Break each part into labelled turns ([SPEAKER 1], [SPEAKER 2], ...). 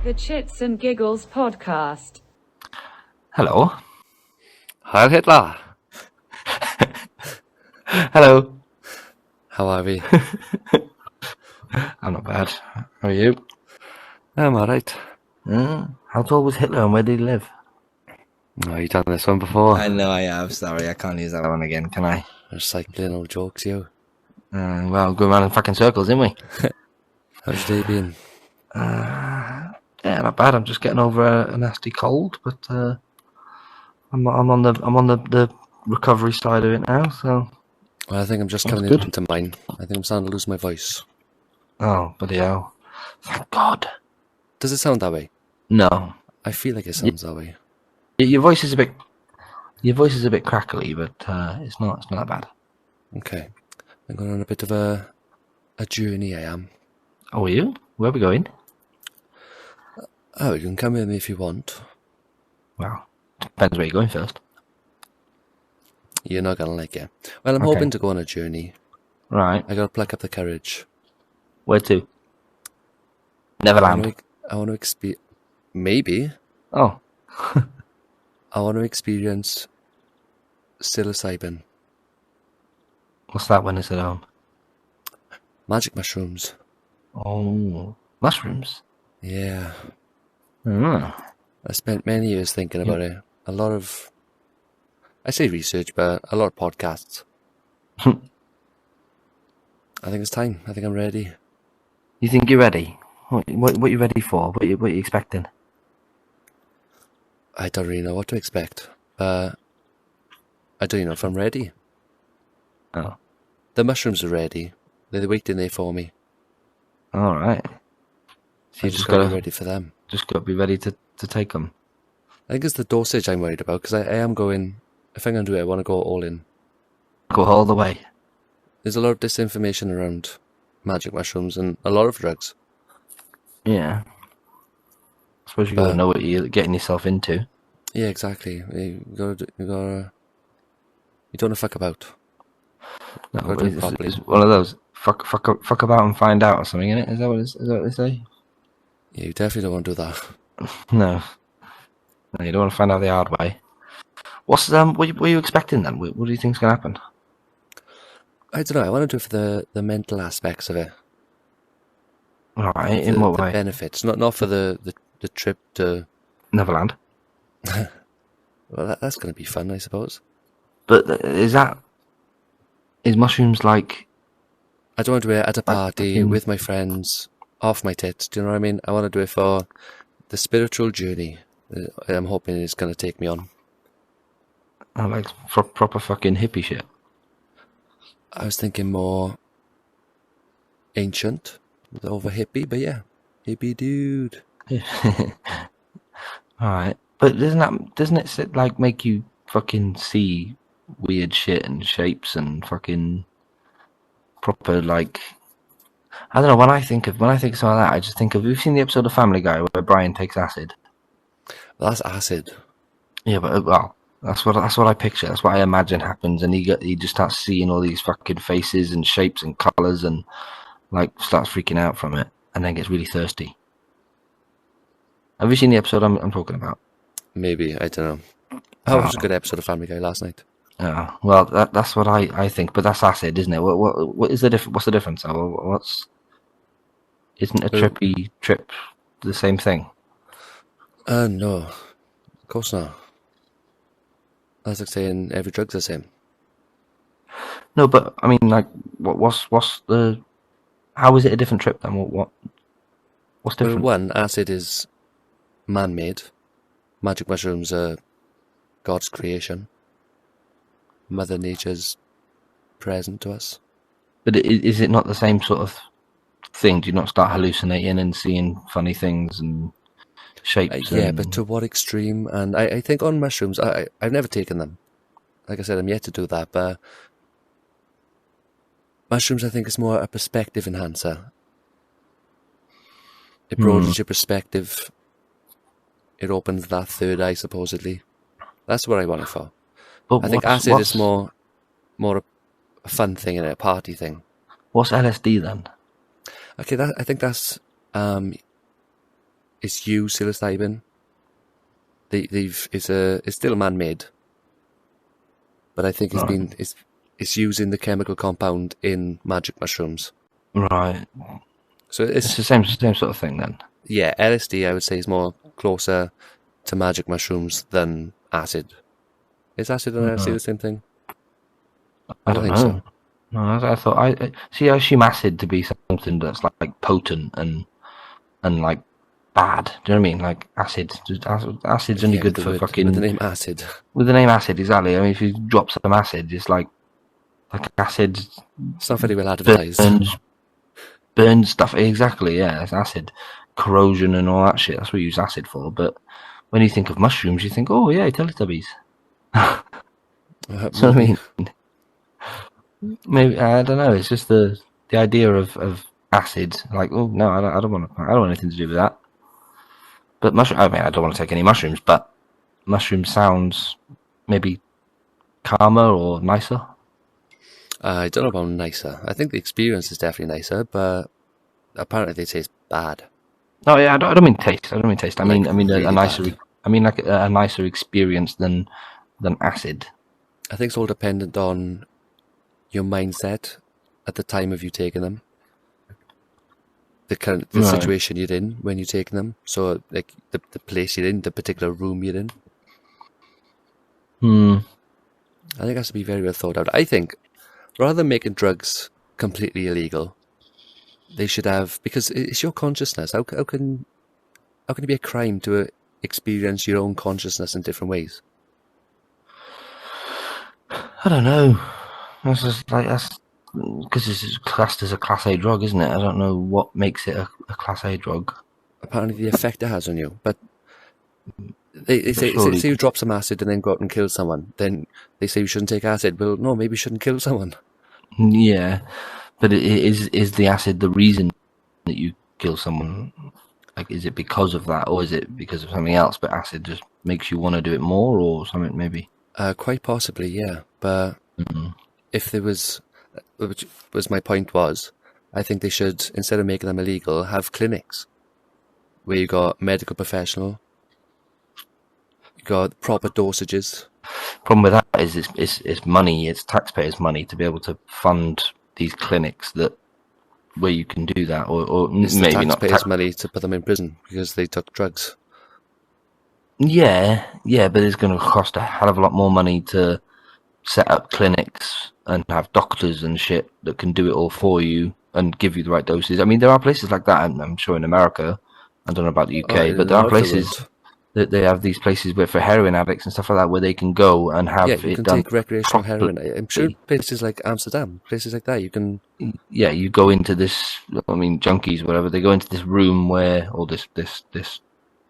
[SPEAKER 1] The CHITZ and Giggles Podcast.
[SPEAKER 2] Hello.
[SPEAKER 3] Heil Hitler.
[SPEAKER 2] Hello.
[SPEAKER 3] How are we?
[SPEAKER 2] I'm not bad. How are you?
[SPEAKER 3] I'm alright.
[SPEAKER 2] How tall was Hitler and where did he live?
[SPEAKER 3] Oh, you done this one before?
[SPEAKER 2] I know I have. Sorry, I can't use that one again, can I?
[SPEAKER 3] Just like plain old jokes, you.
[SPEAKER 2] Well, going around in fucking circles, didn't we?
[SPEAKER 3] How's your day been?
[SPEAKER 2] Yeah, not bad. I'm just getting over a nasty cold, but I'm on the recovery side of it now. So.
[SPEAKER 3] Well, I think I'm just
[SPEAKER 2] That's
[SPEAKER 3] coming
[SPEAKER 2] good.
[SPEAKER 3] into mine. I think I'm starting to lose my voice.
[SPEAKER 2] Oh, bloody hell! Thank God.
[SPEAKER 3] Does it sound that way?
[SPEAKER 2] No,
[SPEAKER 3] I feel like it sounds that way.
[SPEAKER 2] your voice is a bit crackly, but it's not that bad.
[SPEAKER 3] Okay. I'm going on a bit of a journey, I am.
[SPEAKER 2] Oh, are you? Where are we going?
[SPEAKER 3] Oh, you can come with me if you want.
[SPEAKER 2] Well, depends where you're going first.
[SPEAKER 3] You're not going to like it. Well, I'm
[SPEAKER 2] Okay.
[SPEAKER 3] hoping to go on a journey.
[SPEAKER 2] Right.
[SPEAKER 3] I got to pluck up the courage.
[SPEAKER 2] Where to? Neverland.
[SPEAKER 3] I want to experience... Maybe.
[SPEAKER 2] Oh.
[SPEAKER 3] I want to experience psilocybin.
[SPEAKER 2] What's that when it's at home?
[SPEAKER 3] Magic mushrooms.
[SPEAKER 2] Oh. Mushrooms.
[SPEAKER 3] Yeah.
[SPEAKER 2] Mm.
[SPEAKER 3] I spent many years thinking about it. A lot of... I say research, but a lot of podcasts. I think it's time. I think I'm ready.
[SPEAKER 2] You think you're ready? What are you ready for? What are you expecting?
[SPEAKER 3] I don't really know what to expect. I don't even know if I'm ready.
[SPEAKER 2] Oh.
[SPEAKER 3] The mushrooms are ready. They're waiting there for me.
[SPEAKER 2] All right. So you
[SPEAKER 3] I
[SPEAKER 2] just
[SPEAKER 3] gotta
[SPEAKER 2] gotta
[SPEAKER 3] be ready for them.
[SPEAKER 2] Just gotta be ready to take them.
[SPEAKER 3] I think it's the dosage I'm worried about, because I am going... If I'm going to do it, I want to go all in.
[SPEAKER 2] Go all the way.
[SPEAKER 3] There's a lot of disinformation around magic mushrooms and a lot of drugs.
[SPEAKER 2] Yeah. I suppose you gotta know what you're getting yourself into.
[SPEAKER 3] Yeah, exactly. You don't want to fuck about.
[SPEAKER 2] No,
[SPEAKER 3] Gotta do it properly.
[SPEAKER 2] it's one of those fuck about and find out or something, isn't it? Is that what they say?
[SPEAKER 3] Yeah, you definitely don't want to do that.
[SPEAKER 2] No, you don't want to find out the hard way. What are you expecting then? What do you think's gonna happen?
[SPEAKER 3] I don't know. I want to do it for the mental aspects of it.
[SPEAKER 2] All right, in what
[SPEAKER 3] The
[SPEAKER 2] way?
[SPEAKER 3] benefits, not for the trip to...
[SPEAKER 2] Neverland.
[SPEAKER 3] Well, that's going to be fun, I suppose.
[SPEAKER 2] But is mushrooms like?
[SPEAKER 3] I don't want to do it at a party
[SPEAKER 2] fucking-
[SPEAKER 3] with my friends, off my tits. Do you know what I mean? I want to do it for the spiritual journey that I'm hoping it's going to take me on.
[SPEAKER 2] Like proper fucking hippie shit.
[SPEAKER 3] I was thinking more ancient over hippie, but yeah, hippie dude.
[SPEAKER 2] All right, but doesn't it like make you fucking see weird shit and shapes and fucking proper like? I don't know. When I think of something like that, I just think of. You've seen the episode of Family Guy where Brian takes acid?
[SPEAKER 3] Well, that's acid.
[SPEAKER 2] Yeah, but well, that's what I picture. That's what I imagine happens, and he just starts seeing all these fucking faces and shapes and colors, and like starts freaking out from it, and then gets really thirsty. Have you seen the episode I'm talking about?
[SPEAKER 3] Maybe, I don't know. I watched a good episode of Family Guy last night.
[SPEAKER 2] Oh, well, that's what I think, but that's acid, isn't it? What is the what's the difference? Isn't a trippy trip the same thing?
[SPEAKER 3] No, of course not. That's like saying every drug's the same.
[SPEAKER 2] No, but I mean, like, what's the? How is it a different trip then? What's different?
[SPEAKER 3] Well, one, acid is man-made. Magic mushrooms are God's creation. Mother Nature's present to us.
[SPEAKER 2] But is it not the same sort of thing? Do you not start hallucinating and seeing funny things and shapes?
[SPEAKER 3] Yeah, but to what extreme? And I think on mushrooms, I've never taken them. Like I said, I'm yet to do that, but mushrooms, I think, is more a perspective enhancer. It broadens your perspective. It opens that third eye, supposedly. That's what I want it for.
[SPEAKER 2] But
[SPEAKER 3] I think acid is more a fun thing and a party thing.
[SPEAKER 2] What's LSD then?
[SPEAKER 3] Okay, I think that's it's used psilocybin. It's still man-made, but I think it's using the chemical compound in magic mushrooms.
[SPEAKER 2] Right.
[SPEAKER 3] So
[SPEAKER 2] It's the same sort of thing then.
[SPEAKER 3] Yeah, LSD I would say is more closer to magic mushrooms than acid. Is acid and LSD the same thing?
[SPEAKER 2] I don't
[SPEAKER 3] think
[SPEAKER 2] know.
[SPEAKER 3] so.
[SPEAKER 2] No, I thought I see. I assume acid to be something that's like potent and like bad. Do you know what I mean? Like acid's only good for fucking
[SPEAKER 3] with the name acid.
[SPEAKER 2] with the name acid. Exactly. I mean, if you drop some acid, it's like acid
[SPEAKER 3] It's not very well advertised.
[SPEAKER 2] burns stuff. Exactly. Yeah, it's acid corrosion and all that shit. That's what you use acid for. But when you think of mushrooms, you think, oh yeah, Teletubbies. So I mean, maybe I don't know. It's just the idea of acid. Like, oh no, I don't want anything to do with that. But mushroom. I mean, I don't want to take any mushrooms. But mushroom sounds maybe calmer or nicer.
[SPEAKER 3] I don't know about nicer. I think the experience is definitely nicer, but apparently they taste bad.
[SPEAKER 2] No, yeah, I don't mean taste. I don't mean taste. I mean,
[SPEAKER 3] really
[SPEAKER 2] a nicer.
[SPEAKER 3] bad.
[SPEAKER 2] I mean, like a nicer experience than acid.
[SPEAKER 3] I think it's all dependent on your mindset at the time of you taking them. The situation you're in when you're taking them. So, like the place you're in, the particular room you're in. I think it has to be very well thought out. I think rather than making drugs completely illegal, they should have, because it's your consciousness. How can it be a crime to experience your own consciousness in different ways?
[SPEAKER 2] I don't know. That's just like because it's classed as a Class A drug, isn't it? I don't know what makes it a Class A drug.
[SPEAKER 3] Apparently, the effect it has on you, but they say you drop some acid and then go out and kill someone. Then they say you shouldn't take acid. Well, no, maybe you shouldn't kill someone.
[SPEAKER 2] Yeah, but is the acid the reason that you kill someone? Like, is it because of that, or is it because of something else? But acid just makes you want to do it more, or something maybe.
[SPEAKER 3] Quite possibly, yeah. But if there was, which was my point was, I think they should, instead of making them illegal, have clinics where you got medical professional, you got proper dosages.
[SPEAKER 2] Problem with that is it's money, it's taxpayers' money to be able to fund these clinics where you can do that, or
[SPEAKER 3] It's
[SPEAKER 2] maybe
[SPEAKER 3] the
[SPEAKER 2] not
[SPEAKER 3] taxpayers' money to put them in prison because they took drugs.
[SPEAKER 2] Yeah, but it's going to cost a hell of a lot more money to set up clinics and have doctors and shit that can do it all for you and give you the right doses. I mean, there are places like that, I'm sure in America. I don't know about the UK, but there are places that they have these places where for heroin addicts and stuff like that where they can go and have
[SPEAKER 3] you can take recreational heroin. I'm sure places like Amsterdam, places like that, you can.
[SPEAKER 2] Yeah, you go into this. I mean, junkies, whatever. They go into this room or this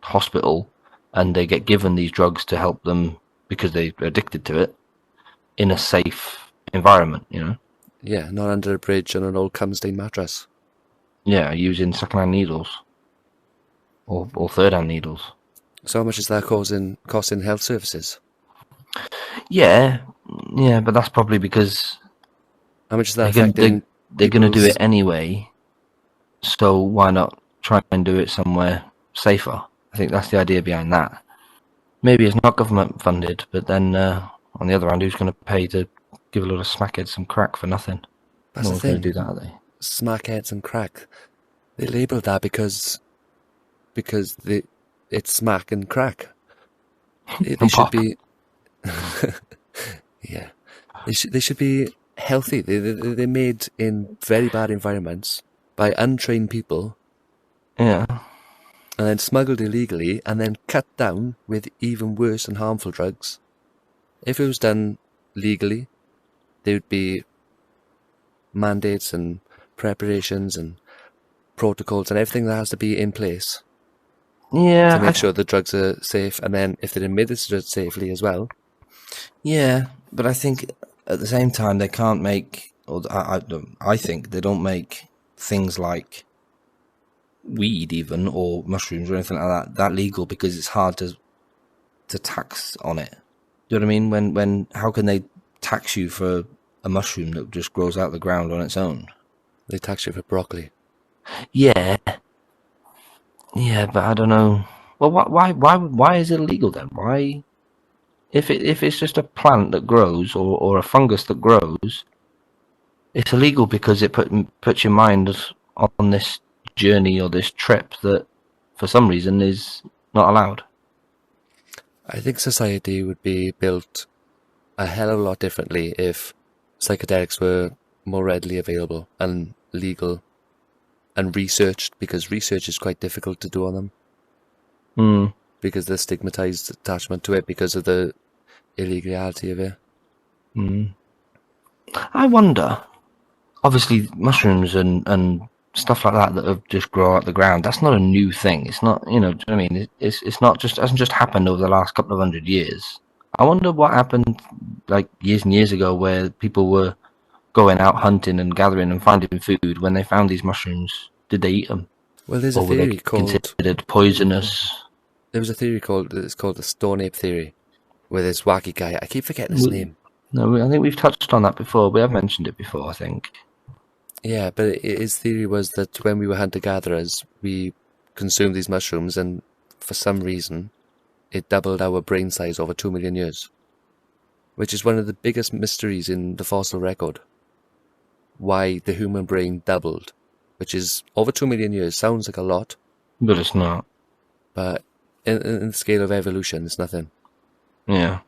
[SPEAKER 2] hospital, and they get given these drugs to help them because they're addicted to it in a safe environment. You know.
[SPEAKER 3] Yeah, not under a bridge on an old cum-stained mattress.
[SPEAKER 2] Yeah, using second-hand needles or third-hand needles.
[SPEAKER 3] So how much is that costing health services?
[SPEAKER 2] Yeah, but that's probably because
[SPEAKER 3] how much is that
[SPEAKER 2] they're going to do it anyway. So why not try and do it somewhere safer? I think that's the idea behind that. Maybe it's not government funded, but then on the other hand, who's going to pay to give a lot of smackheads some crack for nothing?
[SPEAKER 3] That's
[SPEAKER 2] no one's going to do that, are they?
[SPEAKER 3] Smackheads and crack. They labelled that because it's smack and crack. They should be. Yeah, they should be healthy. They're made in very bad environments by untrained people.
[SPEAKER 2] Yeah.
[SPEAKER 3] And then smuggled illegally, and then cut down with even worse and harmful drugs. If it was done legally, there would be mandates and preparations and protocols and everything that has to be in place.
[SPEAKER 2] Yeah,
[SPEAKER 3] to make sure the drugs are safe, and then if they're administered safely as well.
[SPEAKER 2] Yeah, but I think at the same time they can't make, or I think they don't make things like weed even or mushrooms or anything like that legal because it's hard to tax on it. Do you know what I mean? When how can they tax you for a mushroom that just grows out of the ground on its own?
[SPEAKER 3] They tax you for broccoli.
[SPEAKER 2] Yeah. Yeah, but I don't know. Well, why is it illegal then? Why, if it's just a plant that grows or a fungus that grows, it's illegal because it puts your mind on this journey or this trip that, for some reason, is not allowed.
[SPEAKER 3] I think society would be built a hell of a lot differently if psychedelics were more readily available and legal and researched, because research is quite difficult to do on them
[SPEAKER 2] Hmm.
[SPEAKER 3] because the stigmatized attachment to it because of the illegality of it.
[SPEAKER 2] Hmm. I wonder. Obviously, mushrooms and stuff like that have just grow out the ground. That's not a new thing. It's not, do you know what I mean? It's not just, it hasn't just happened over the last couple of 100 years. I wonder what happened like years and years ago, where people were going out hunting and gathering and finding food. When they found these mushrooms, did they eat them,
[SPEAKER 3] Well, there's a
[SPEAKER 2] or were they
[SPEAKER 3] theory called
[SPEAKER 2] considered poisonous?
[SPEAKER 3] there was a theory called it's called the Stone Ape theory, where this wacky guy, I keep forgetting his name.
[SPEAKER 2] No, I think we've touched on that before. We have mentioned it before, I think.
[SPEAKER 3] Yeah, but his theory was that when we were hunter-gatherers, we consumed these mushrooms, and for some reason, it doubled our brain size over 2 million years, which is one of the biggest mysteries in the fossil record. Why the human brain doubled, which is over 2 million years, sounds like a lot,
[SPEAKER 2] But it's not.
[SPEAKER 3] but in the scale of evolution, it's nothing.
[SPEAKER 2] Yeah.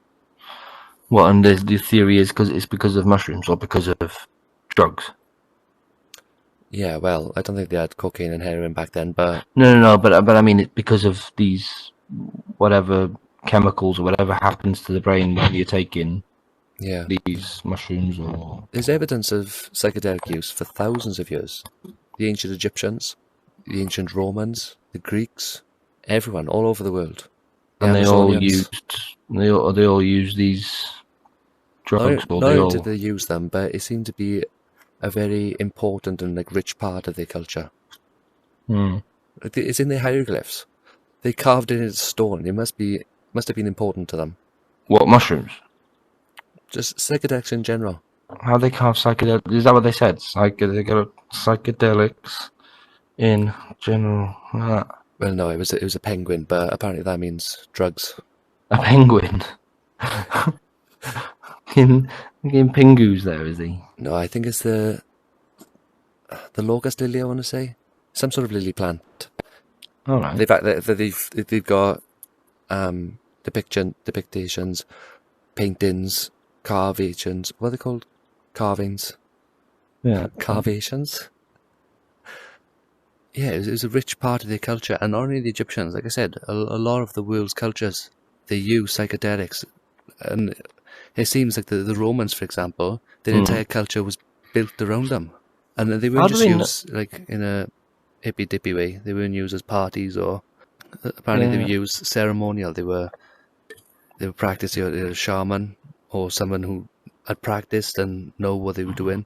[SPEAKER 2] Well, and the theory is because of mushrooms or because of drugs.
[SPEAKER 3] Yeah, well, I don't think they had cocaine and heroin back then, but
[SPEAKER 2] No. But I mean, it's because of these whatever chemicals or whatever happens to the brain when you're taking
[SPEAKER 3] yeah.
[SPEAKER 2] these mushrooms or.
[SPEAKER 3] There's evidence of psychedelic use for thousands of years. The ancient Egyptians, the ancient Romans, the Greeks, everyone all over the world. The
[SPEAKER 2] And
[SPEAKER 3] Amazonians.
[SPEAKER 2] they all use these drugs, or
[SPEAKER 3] Not
[SPEAKER 2] they
[SPEAKER 3] only
[SPEAKER 2] all.
[SPEAKER 3] did they use them, but it seemed to be a very important and rich part of their culture.
[SPEAKER 2] Hmm.
[SPEAKER 3] It's in their hieroglyphs. They carved it into stone. It must have been important to them.
[SPEAKER 2] What, mushrooms?
[SPEAKER 3] Just psychedelics in general.
[SPEAKER 2] How they carve psychedelics? Is that what they said? Psychedelics in general.
[SPEAKER 3] Well, no, it was a penguin, but apparently that means drugs.
[SPEAKER 2] A penguin. in Pingu's there, is he?
[SPEAKER 3] No, I think it's the locust lily. I want to say some sort of lily plant.
[SPEAKER 2] All right.
[SPEAKER 3] They've got depictions, paintings, carvations. What are they called? Carvings.
[SPEAKER 2] Yeah.
[SPEAKER 3] Carvations. Yeah, it was a rich part of their culture, and not only the Egyptians. Like I said, a lot of the world's cultures, they use psychedelics, and it seems like the Romans, for example, their entire culture was built around them, and they weren't just used like in a hippy dippy way. They weren't used as parties, or apparently they were used ceremonial. They were practiced. They were a shaman or someone who had practiced and know what they were doing,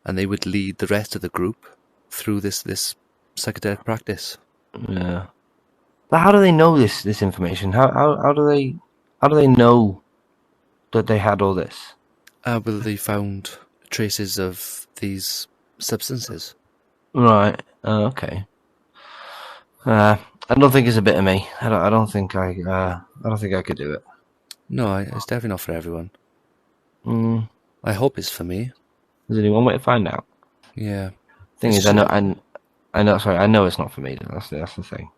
[SPEAKER 3] and they would lead the rest of the group through this psychedelic practice.
[SPEAKER 2] Yeah. But how do they know this information? How do they know that they had all this?
[SPEAKER 3] Well, they found traces of these substances.
[SPEAKER 2] Right. Okay. I don't think it's a bit of me. I don't think I could do it.
[SPEAKER 3] No, it's definitely not for everyone.
[SPEAKER 2] Mm.
[SPEAKER 3] I hope it's for me.
[SPEAKER 2] There's only one way to find out.
[SPEAKER 3] Yeah.
[SPEAKER 2] Thing is, I know. Sorry, I know it's not for me. That's the thing.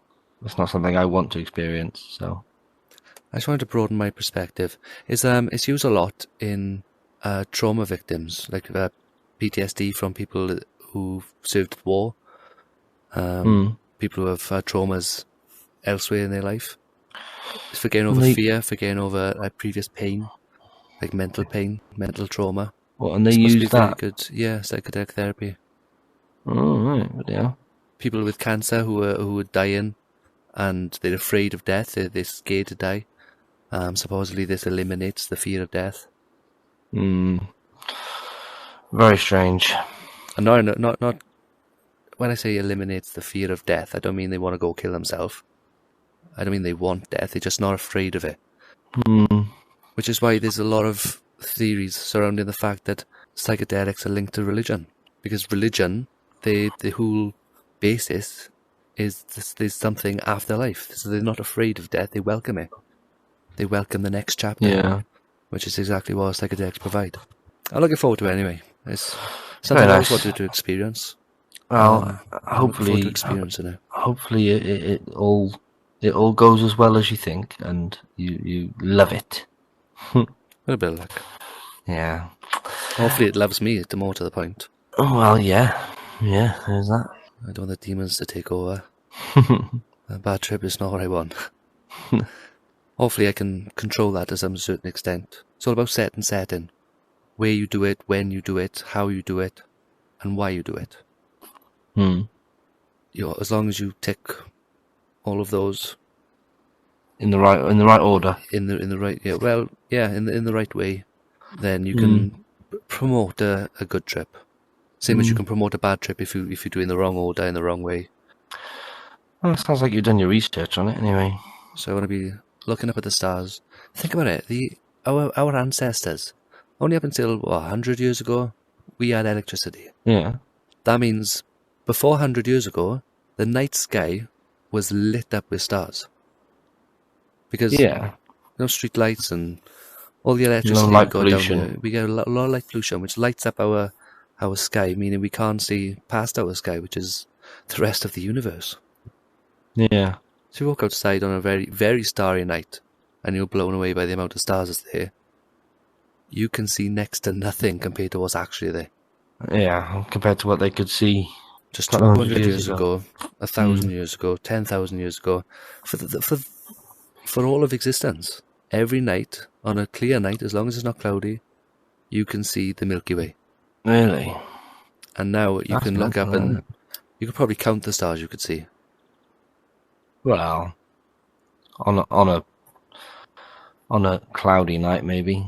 [SPEAKER 2] It's not something I want to experience. So
[SPEAKER 3] I just wanted to broaden my perspective. It's used a lot in trauma victims, like PTSD from people who served war, people who have had traumas elsewhere in their life. It's for getting over fear, for getting over previous pain, like mental pain, mental trauma.
[SPEAKER 2] What, and they
[SPEAKER 3] It's supposed to
[SPEAKER 2] use
[SPEAKER 3] be very
[SPEAKER 2] that?
[SPEAKER 3] good, yeah, psychedelic therapy.
[SPEAKER 2] Oh, right, yeah.
[SPEAKER 3] People with cancer who are dying, and they're afraid of death. They're scared to die. Supposedly, this eliminates the fear of death.
[SPEAKER 2] Very strange.
[SPEAKER 3] And not. When I say eliminates the fear of death, I don't mean they want to go kill themselves. I don't mean they want death. They're just not afraid of it. Which is why there's a lot of theories surrounding the fact that psychedelics are linked to religion, because religion, the whole basis is there's something after life. So they're not afraid of death. They welcome it. They welcome the next chapter.
[SPEAKER 2] Yeah.
[SPEAKER 3] Which is exactly what psychedelics provide. I'm looking forward to it anyway. It's something
[SPEAKER 2] Very
[SPEAKER 3] I always
[SPEAKER 2] nice.
[SPEAKER 3] wanted to experience.
[SPEAKER 2] Well,
[SPEAKER 3] I'm looking forward to
[SPEAKER 2] hopefully,
[SPEAKER 3] experiencing it.
[SPEAKER 2] hopefully it all goes as well as you think, and you love it.
[SPEAKER 3] With a bit of luck.
[SPEAKER 2] Yeah.
[SPEAKER 3] Hopefully it loves me, the more to the point.
[SPEAKER 2] Oh, well, yeah. Yeah, there's that.
[SPEAKER 3] I don't want the demons to take over. A bad trip is not what I want. Hopefully I can control that to some certain extent. It's all about setting. Where you do it, when you do it, how you do it, and why you do it.
[SPEAKER 2] Hmm.
[SPEAKER 3] You know, as long as you tick all of those
[SPEAKER 2] In the right order.
[SPEAKER 3] in the right, in the right way, then you can promote a good trip. Same as you can promote a bad trip if you do it in the wrong order, in the wrong way.
[SPEAKER 2] Well, it sounds like you've done your research on it anyway.
[SPEAKER 3] So I want to be looking up at the stars. Think about it. Our ancestors, only up until 100 years ago, we had electricity.
[SPEAKER 2] Yeah.
[SPEAKER 3] That means before 100 years ago, the night sky was lit up with stars. Because street lights and all the electricity
[SPEAKER 2] light
[SPEAKER 3] go
[SPEAKER 2] pollution.
[SPEAKER 3] down. We get a lot of light pollution, which lights up our sky, meaning we can't see past our sky, which is the rest of the universe.
[SPEAKER 2] Yeah.
[SPEAKER 3] So you walk outside on a very, very starry night, and you're blown away by the amount of stars that's there. You can see next to nothing compared to what's actually there.
[SPEAKER 2] Yeah, compared to what they could see
[SPEAKER 3] Just
[SPEAKER 2] 200
[SPEAKER 3] 200 years ago, 1,000 years ago, 10,000 years ago, for all of existence, every night, on a clear night, as long as it's not cloudy, you can see the Milky Way.
[SPEAKER 2] Really?
[SPEAKER 3] And now you
[SPEAKER 2] That's
[SPEAKER 3] can look up
[SPEAKER 2] mental,
[SPEAKER 3] and
[SPEAKER 2] isn't it?
[SPEAKER 3] you could probably count the stars you could see.
[SPEAKER 2] Well, on a cloudy night, maybe.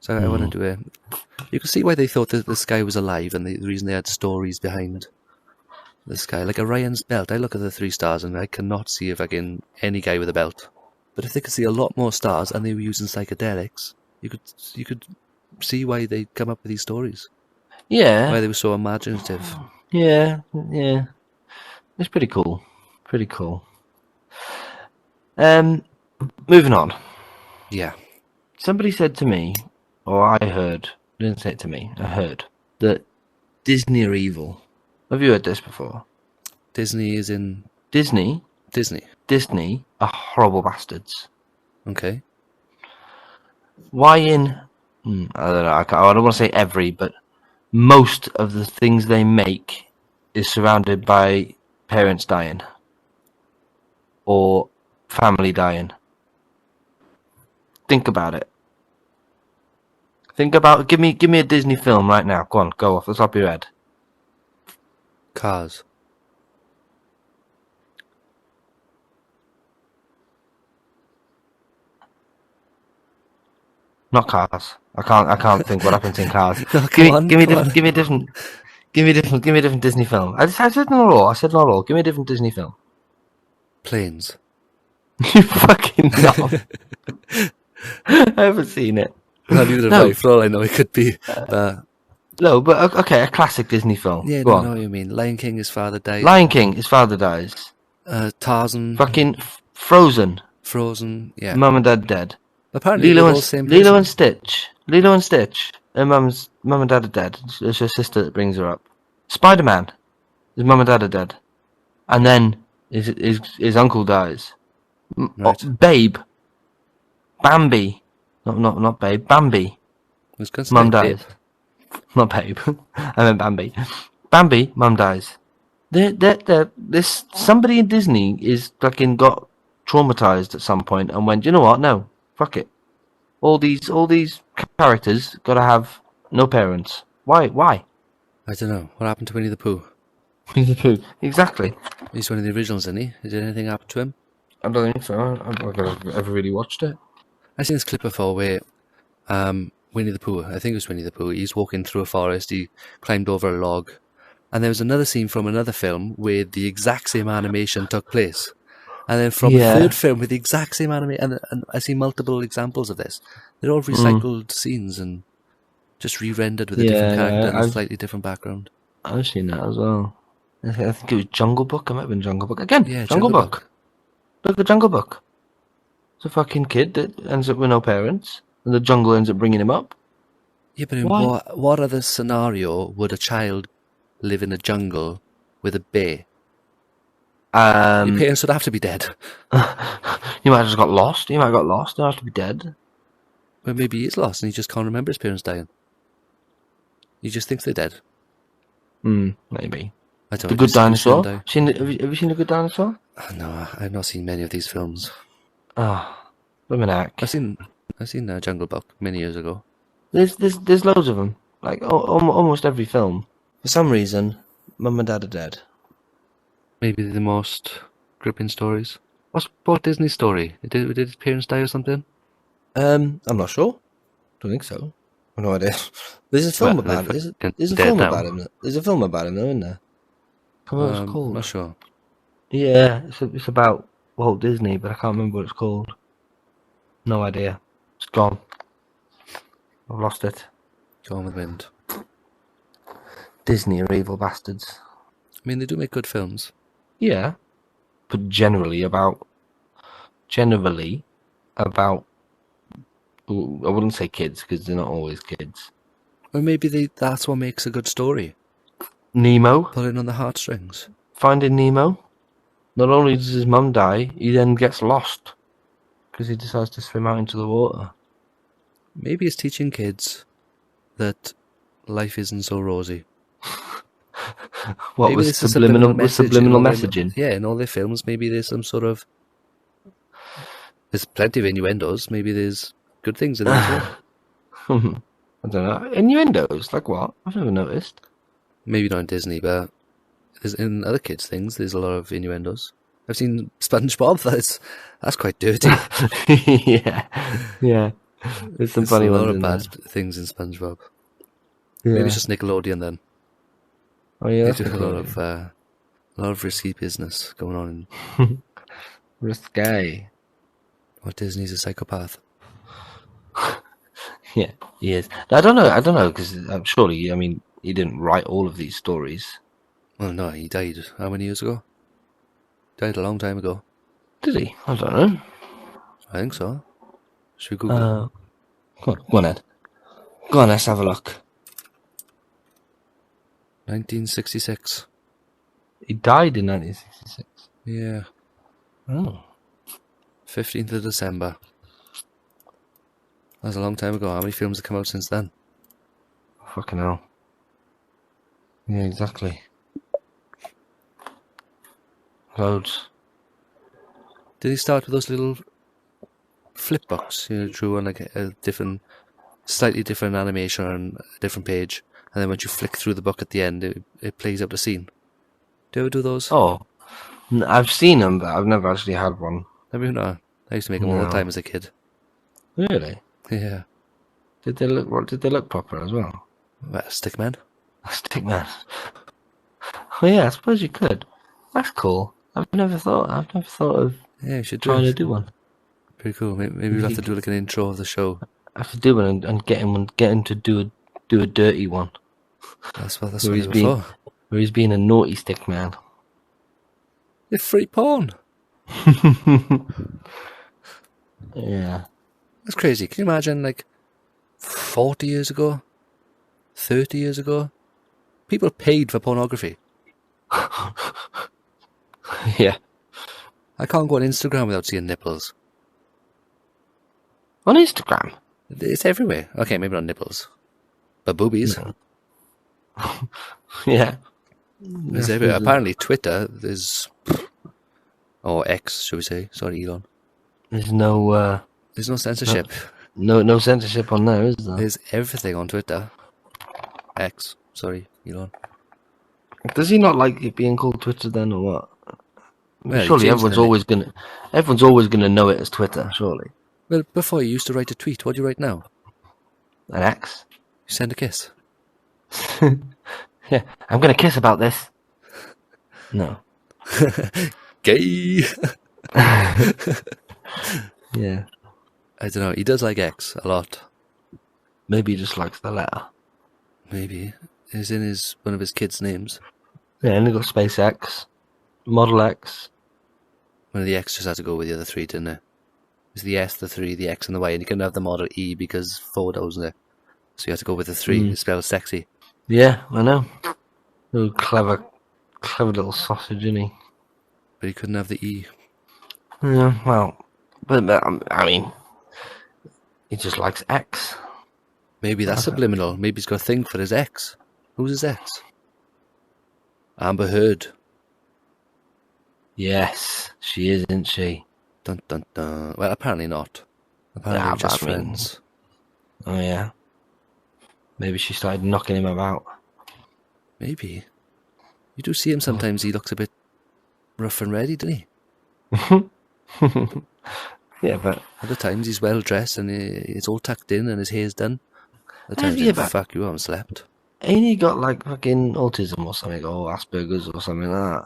[SPEAKER 3] So I want to do it. You can see why they thought that the sky was alive, and the reason they had stories behind the sky. Like Orion's belt, I look at the 3 stars and I cannot see any guy with a belt. But if they could see a lot more stars and they were using psychedelics, you could see why they come up with these stories.
[SPEAKER 2] Yeah.
[SPEAKER 3] Why they were so imaginative.
[SPEAKER 2] Yeah. It's pretty cool. Pretty cool. Moving on.
[SPEAKER 3] Yeah.
[SPEAKER 2] Somebody said to me, or I heard, didn't say it to me, I heard, that Disney are evil. Have you heard this before?
[SPEAKER 3] Disney is in...
[SPEAKER 2] Disney are horrible bastards.
[SPEAKER 3] Okay.
[SPEAKER 2] Why in... I don't know, I don't want to say every, but most of the things they make is surrounded by parents dying. Or family dying. Think about it. Give me a Disney film right now. Go on, go off the top of your head.
[SPEAKER 3] Cars.
[SPEAKER 2] Not Cars. I can't think what happens in Cars.
[SPEAKER 3] No,
[SPEAKER 2] give me a different Disney film. I said not all. Give me a different Disney film.
[SPEAKER 3] Planes.
[SPEAKER 2] You fucking know. I haven't seen it.
[SPEAKER 3] Not even
[SPEAKER 2] No.
[SPEAKER 3] for all I know, it could be.
[SPEAKER 2] No, but okay, a classic Disney film.
[SPEAKER 3] Yeah,
[SPEAKER 2] Go
[SPEAKER 3] no,
[SPEAKER 2] on.
[SPEAKER 3] I know what you mean. Lion King, his father died.
[SPEAKER 2] Lion King, his father dies.
[SPEAKER 3] Tarzan.
[SPEAKER 2] Fucking Frozen.
[SPEAKER 3] Frozen. Yeah.
[SPEAKER 2] Mum and dad dead.
[SPEAKER 3] Apparently, they're all the same person.
[SPEAKER 2] Lilo and Stitch. Her mum and dad are dead. It's her sister that brings her up. Spider-Man. His mum and dad are dead. And then his uncle dies.
[SPEAKER 3] Right.
[SPEAKER 2] Babe. Bambi. Not Babe. Bambi.
[SPEAKER 3] I was going to say
[SPEAKER 2] Mum
[SPEAKER 3] Babe.
[SPEAKER 2] dies. Not Babe. I meant Bambi. Bambi. Mum dies. This somebody in Disney is fucking got traumatized at some point and went, you know what? No, fuck it. All these characters gotta have no parents. Why?
[SPEAKER 3] I don't know. What happened to Winnie the Pooh?
[SPEAKER 2] Exactly.
[SPEAKER 3] He's one of the originals, isn't he? Did anything happen to him?
[SPEAKER 2] I don't think so. I've never ever really watched it.
[SPEAKER 3] I've seen this clip before where Winnie the Pooh, I think it was Winnie the Pooh, he's walking through a forest, he climbed over a log, and there was another scene from another film where the exact same animation took place. And then from a third film with the exact same animation, and I see multiple examples of this. They're all recycled scenes and just re-rendered with a different character and a slightly different background.
[SPEAKER 2] I've seen that as well. I think it was Jungle Book. It might have been Jungle Book. Again,
[SPEAKER 3] Yeah,
[SPEAKER 2] Jungle Book. Look at Jungle Book. It's a fucking kid that ends up with no parents, and the jungle ends up bringing him up.
[SPEAKER 3] Yeah, but in
[SPEAKER 2] Why?
[SPEAKER 3] what other scenario would a child live in a jungle with a bear? Your parents would have to be dead.
[SPEAKER 2] You might have just got lost. You might have got lost. They have to be dead.
[SPEAKER 3] Well, maybe he is lost and he just can't remember his parents dying. He just thinks they're dead.
[SPEAKER 2] Maybe.
[SPEAKER 3] I don't
[SPEAKER 2] The
[SPEAKER 3] know.
[SPEAKER 2] Good Dinosaur.
[SPEAKER 3] Die.
[SPEAKER 2] Have you seen The Good Dinosaur?
[SPEAKER 3] No, I've not seen many of these films.
[SPEAKER 2] Luminac.
[SPEAKER 3] I've seen Jungle Book many years ago.
[SPEAKER 2] There's loads of them. Like almost every film. For some reason, Mum and Dad are dead.
[SPEAKER 3] Maybe the most gripping stories. What Disney story? Did his parents die or something?
[SPEAKER 2] I'm not sure. Don't think so. I've no idea. There's a film about it. There's a film about him. There's a film about him, though, isn't there? What's it called?
[SPEAKER 3] I'm not sure.
[SPEAKER 2] Yeah, it's about Walt Disney, but I can't remember what it's called. No idea. It's gone. I've lost it.
[SPEAKER 3] Gone with the wind.
[SPEAKER 2] Disney are evil bastards.
[SPEAKER 3] I mean, they do make good films.
[SPEAKER 2] Yeah, but generally about. I wouldn't say kids because they're not always kids.
[SPEAKER 3] Or maybe that's what makes a good story.
[SPEAKER 2] Nemo.
[SPEAKER 3] Pulling on the heartstrings.
[SPEAKER 2] Finding Nemo. Not only does his mum die, he then gets lost because he decides to swim out into the water.
[SPEAKER 3] Maybe it's teaching kids that life isn't so rosy.
[SPEAKER 2] What
[SPEAKER 3] maybe
[SPEAKER 2] was subliminal messaging?
[SPEAKER 3] Yeah, in all their films, maybe there's some sort of. There's plenty of innuendos. Maybe there's good things in there as well.
[SPEAKER 2] I don't know. Innuendos? Like what? I've never noticed.
[SPEAKER 3] Maybe not in Disney, but in other kids' things, there's a lot of innuendos. I've seen SpongeBob. That's quite dirty.
[SPEAKER 2] yeah. There's some funny ones.
[SPEAKER 3] A lot of bad things in SpongeBob.
[SPEAKER 2] Yeah.
[SPEAKER 3] Maybe it's just Nickelodeon then.
[SPEAKER 2] Oh yeah,
[SPEAKER 3] They do a lot of risky business going on.
[SPEAKER 2] Risque.
[SPEAKER 3] What Disney's a psychopath.
[SPEAKER 2] Yeah, he is. I don't know, because surely, I mean, he didn't write all of these stories.
[SPEAKER 3] Well, no, he died how many years ago? Died a long time ago.
[SPEAKER 2] Did he? I don't know.
[SPEAKER 3] I think so. Should we Google it?
[SPEAKER 2] Go on, Ed. Go on, let's have a look.
[SPEAKER 3] 1966.
[SPEAKER 2] He died in 1966.
[SPEAKER 3] Yeah.
[SPEAKER 2] Oh.
[SPEAKER 3] 15th of December. That's a long time ago. How many films have come out since then?
[SPEAKER 2] Fucking hell. Yeah, exactly. Loads.
[SPEAKER 3] Did he start with those little flip books? You know, drew on like a slightly different animation on a different page, and then once you flick through the book at the end, it plays out the scene. Do you ever do those?
[SPEAKER 2] Oh, I've seen them, but I've never actually had one.
[SPEAKER 3] Have you not? I used to make them all the time as a kid.
[SPEAKER 2] Really?
[SPEAKER 3] Yeah.
[SPEAKER 2] Did they look proper as well?
[SPEAKER 3] What, Stickman?
[SPEAKER 2] A stickman. Oh yeah, I suppose you could. That's cool. I've never thought of
[SPEAKER 3] Yeah, you should
[SPEAKER 2] trying to do one.
[SPEAKER 3] Pretty cool. Maybe we'll have to do like an intro of the show.
[SPEAKER 2] I have to do one and get him to do a dirty one.
[SPEAKER 3] That's what
[SPEAKER 2] Where
[SPEAKER 3] it's for.
[SPEAKER 2] Where he's being a naughty stick man.
[SPEAKER 3] It's free porn.
[SPEAKER 2] Yeah.
[SPEAKER 3] That's crazy. Can you imagine, like, 40 years ago? 30 years ago? People paid for pornography.
[SPEAKER 2] Yeah.
[SPEAKER 3] I can't go on Instagram without seeing nipples.
[SPEAKER 2] On Instagram?
[SPEAKER 3] It's everywhere. Okay, maybe not nipples. But boobies.
[SPEAKER 2] No. Yeah.
[SPEAKER 3] It's everywhere. Apparently Twitter, there's... Or X, should we say. Sorry, Elon.
[SPEAKER 2] There's no
[SPEAKER 3] censorship.
[SPEAKER 2] No censorship on there, is there?
[SPEAKER 3] There's everything on Twitter. X. Sorry, Elon.
[SPEAKER 2] Does he not like it being called Twitter then, or what?
[SPEAKER 3] Well,
[SPEAKER 2] surely everyone's always gonna know it as Twitter, surely.
[SPEAKER 3] Well, before you used to write a tweet. What do you write now?
[SPEAKER 2] An X?
[SPEAKER 3] You send a kiss.
[SPEAKER 2] Yeah, I'm gonna kiss about this. No.
[SPEAKER 3] Gay!
[SPEAKER 2] Yeah.
[SPEAKER 3] I don't know. He does like X a lot.
[SPEAKER 2] Maybe he just likes the letter.
[SPEAKER 3] Maybe. It's in one of his kids' names.
[SPEAKER 2] Yeah, and they got SpaceX, Model X.
[SPEAKER 3] One of the X just had to go with the other three, didn't it? It's the S, the 3, the X, and the Y, and you couldn't have the Model E because photos in it. So you had to go with the 3. It spells sexy.
[SPEAKER 2] Yeah, I know. Oh, clever little sausage, isn't he?
[SPEAKER 3] But you couldn't have the E.
[SPEAKER 2] Yeah, well, but I mean, he just likes X.
[SPEAKER 3] Maybe that's subliminal. Maybe he's got a thing for his ex. Who's his ex? Amber Heard.
[SPEAKER 2] Yes, she is, isn't she?
[SPEAKER 3] Dun dun dun. Well, apparently not. Apparently they're just friends.
[SPEAKER 2] Oh yeah. Maybe she started knocking him about.
[SPEAKER 3] Maybe. You do see him sometimes. He looks a bit rough and ready, doesn't he?
[SPEAKER 2] Yeah, but
[SPEAKER 3] Other times he's well dressed and it's all tucked in and his hair's done. Other times,
[SPEAKER 2] yeah, but
[SPEAKER 3] fuck you, I haven't slept.
[SPEAKER 2] ain't he got like fucking autism or something, or Asperger's or something like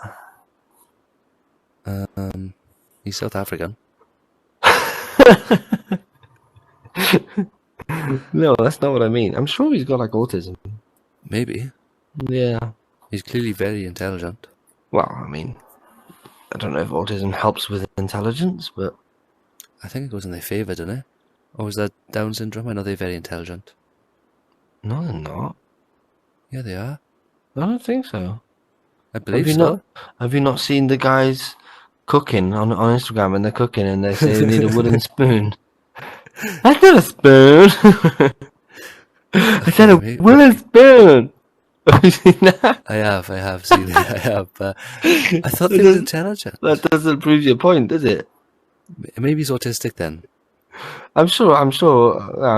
[SPEAKER 2] that?
[SPEAKER 3] He's South African.
[SPEAKER 2] No, that's not what I mean. I'm sure he's got like autism.
[SPEAKER 3] Maybe.
[SPEAKER 2] Yeah.
[SPEAKER 3] He's clearly very intelligent.
[SPEAKER 2] Well, I mean, I don't know if autism helps with intelligence, but
[SPEAKER 3] I think it goes in their favour, doesn't it? Or is that Down syndrome? I know they're very intelligent.
[SPEAKER 2] no, they're not.
[SPEAKER 3] Yeah, they are.
[SPEAKER 2] I don't think so.
[SPEAKER 3] I believe so.
[SPEAKER 2] Have you not seen the guys cooking on Instagram, and they're cooking and they say they need a wooden spoon? That's not a spoon. I said a wooden spoon. Have you seen that?
[SPEAKER 3] I have seen it. I have. I thought they were intelligent.
[SPEAKER 2] That doesn't prove your point, does it?
[SPEAKER 3] Maybe he's autistic then.
[SPEAKER 2] I'm sure. I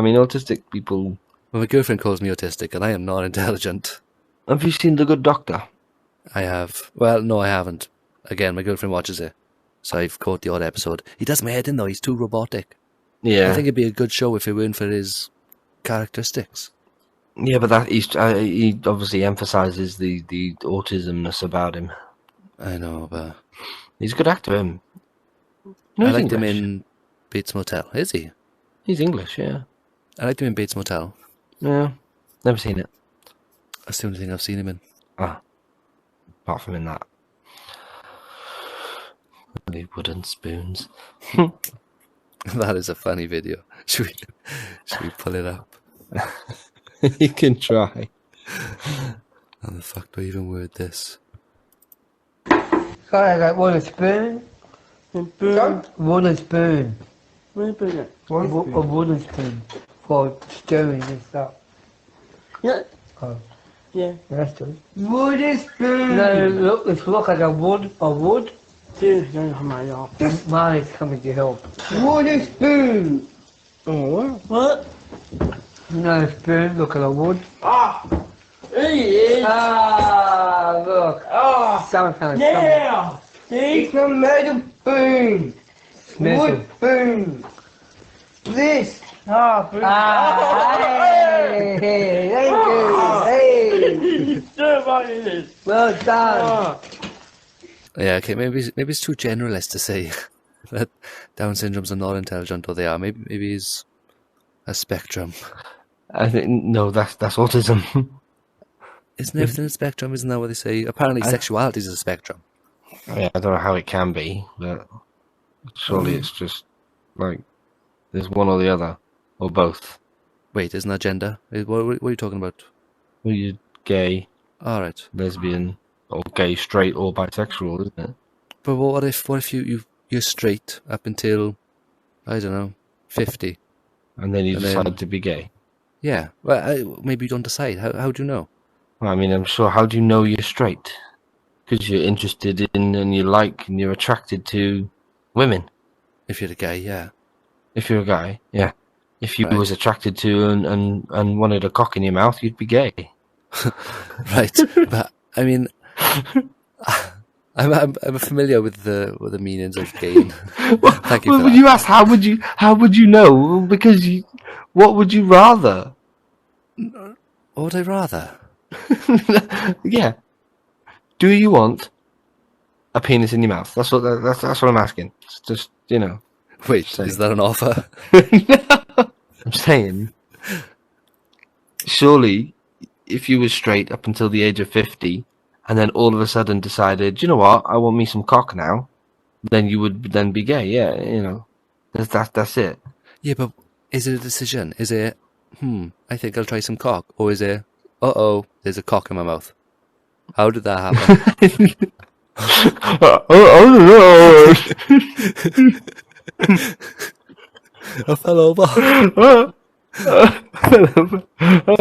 [SPEAKER 2] mean, autistic people.
[SPEAKER 3] Well, my girlfriend calls me autistic, and I am not intelligent.
[SPEAKER 2] Have you seen The Good Doctor?
[SPEAKER 3] I have. Well, no, I haven't. Again, my girlfriend watches it, so I've caught the odd episode. He does my head in, though. He's too robotic.
[SPEAKER 2] Yeah.
[SPEAKER 3] I think it'd be a good show if it weren't for his characteristics.
[SPEAKER 2] Yeah, but he obviously emphasises the autismness about him.
[SPEAKER 3] I know, but
[SPEAKER 2] He's a good actor, him. No,
[SPEAKER 3] I
[SPEAKER 2] he's
[SPEAKER 3] liked him
[SPEAKER 2] English.
[SPEAKER 3] in Bates Motel. Is he?
[SPEAKER 2] He's English, yeah.
[SPEAKER 3] I liked him in Bates Motel.
[SPEAKER 2] Yeah. Never seen it.
[SPEAKER 3] That's the only thing I've seen him in.
[SPEAKER 2] Apart from in that. The wooden spoons.
[SPEAKER 3] That is a funny video. Should we pull it up?
[SPEAKER 2] You can try.
[SPEAKER 3] How the fuck do I even word this?
[SPEAKER 4] Sorry, I got wooden spoon. Wooden spoon. A wooden spoon for stirring and stuff.
[SPEAKER 5] Yeah.
[SPEAKER 4] Oh,
[SPEAKER 5] Yeah.
[SPEAKER 4] that's good.
[SPEAKER 5] Wooden spoon.
[SPEAKER 4] No, it's look like a wood.
[SPEAKER 5] Dude, don't come out, y'all.
[SPEAKER 4] Mine is coming to help.
[SPEAKER 5] Wooden spoon. Oh, what?
[SPEAKER 4] No spoon, look at a wood.
[SPEAKER 5] Ah. There he is.
[SPEAKER 4] Ah, look.
[SPEAKER 5] Ah.
[SPEAKER 4] Sometimes.
[SPEAKER 5] Yeah. See? It's a metal spoon.
[SPEAKER 4] Metal.
[SPEAKER 5] Wood spoon. This. Ah,
[SPEAKER 4] Hey, thank you. Hey,
[SPEAKER 5] Somebody is.
[SPEAKER 4] well done.
[SPEAKER 5] Ah.
[SPEAKER 3] Yeah, okay, maybe it's too generalist to say that Down syndromes are not intelligent, or they are. Maybe it's a spectrum.
[SPEAKER 2] I think no, that's autism.
[SPEAKER 3] Isn't everything a spectrum? Isn't that what they say? Apparently, sexuality is a spectrum.
[SPEAKER 2] Yeah, I don't know how it can be, but surely it's just like there's one or the other, or both.
[SPEAKER 3] Wait, isn't that gender? What are you talking about?
[SPEAKER 2] Well, you're gay,
[SPEAKER 3] All right,
[SPEAKER 2] lesbian, or gay, straight, or bisexual, isn't it?
[SPEAKER 3] but what if you're straight up until, I don't know, 50?
[SPEAKER 2] And then you
[SPEAKER 3] And
[SPEAKER 2] decide
[SPEAKER 3] then-
[SPEAKER 2] to be gay.
[SPEAKER 3] Yeah, well, maybe you don't decide. How do you know?
[SPEAKER 2] Well, I mean, I'm sure. How do you know you're straight? Because you're interested in and you like and you're attracted to women.
[SPEAKER 3] If you're a guy, yeah.
[SPEAKER 2] If you're a guy, yeah. If you
[SPEAKER 3] Right.
[SPEAKER 2] was attracted to and wanted a cock in your mouth, you'd be gay.
[SPEAKER 3] Right, but I mean, I'm familiar with the meanings of gay. Thank you for
[SPEAKER 2] Well,
[SPEAKER 3] that.
[SPEAKER 2] you asked how would you know? Because what would you rather?
[SPEAKER 3] What would I rather?
[SPEAKER 2] Yeah. Do you want a penis in your mouth? That's what I'm asking. It's just
[SPEAKER 3] Wait,
[SPEAKER 2] Same.
[SPEAKER 3] is that an offer?
[SPEAKER 2] I'm saying. Surely, if you were straight up until the age of 50, and then all of a sudden decided, you know what, I want me some cock now, then you would then be gay. Yeah, you know, that's it.
[SPEAKER 3] Yeah, but is it a decision? Is it, I think I'll try some cock? Or is it, there's a cock in my mouth? How did that happen?
[SPEAKER 2] Oh
[SPEAKER 3] I fell over.
[SPEAKER 2] no!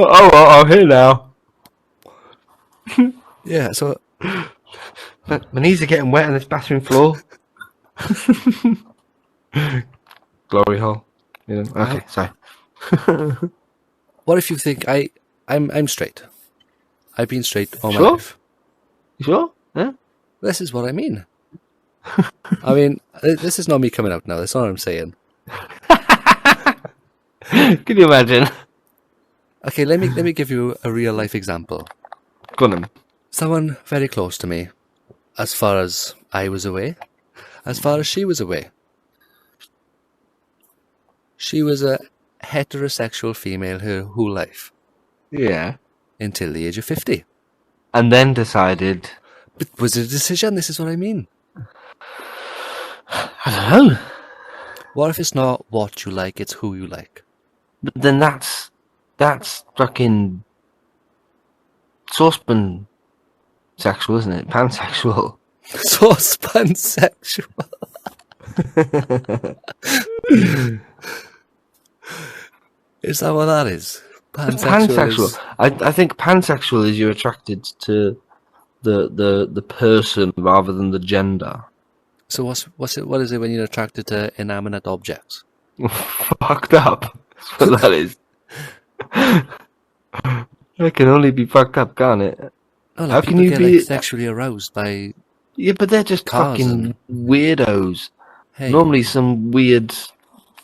[SPEAKER 2] I'm here now.
[SPEAKER 3] Yeah, so
[SPEAKER 2] My knees are getting wet on this bathroom floor. Glory hole. You know? Okay, sorry.
[SPEAKER 3] what if you think I'm straight? I've been straight all my
[SPEAKER 2] Sure.
[SPEAKER 3] life.
[SPEAKER 2] You sure? Yeah.
[SPEAKER 3] This is what I mean. I mean, this is not me coming out now. That's not what I'm saying.
[SPEAKER 2] Can you imagine?
[SPEAKER 3] Okay, let me give you a real life example.
[SPEAKER 2] Go on then.
[SPEAKER 3] Someone very close to me, as far as I was away, as far as she was away. She was a heterosexual female her whole life,
[SPEAKER 2] Yeah.
[SPEAKER 3] until the age of 50.
[SPEAKER 2] And then decided,
[SPEAKER 3] But was it a decision? This is what I mean.
[SPEAKER 2] I don't know.
[SPEAKER 3] What if it's not what you like, it's who you like?
[SPEAKER 2] But then that's fucking saucepan sexual, isn't it? Pansexual.
[SPEAKER 3] Sauce pansexual. Is that what that is?
[SPEAKER 2] Pansexual.
[SPEAKER 3] Is...
[SPEAKER 2] I think pansexual is you're attracted to the person rather than the gender.
[SPEAKER 3] So what is it when you're attracted to inanimate objects?
[SPEAKER 2] Fucked up. That's what that is. That can only be fucked up, can't it?
[SPEAKER 3] Oh, like
[SPEAKER 2] How can
[SPEAKER 3] people
[SPEAKER 2] you
[SPEAKER 3] get
[SPEAKER 2] be
[SPEAKER 3] sexually aroused by
[SPEAKER 2] Yeah, but they're just
[SPEAKER 3] cars
[SPEAKER 2] fucking weirdos.
[SPEAKER 3] hey?
[SPEAKER 2] Normally some weird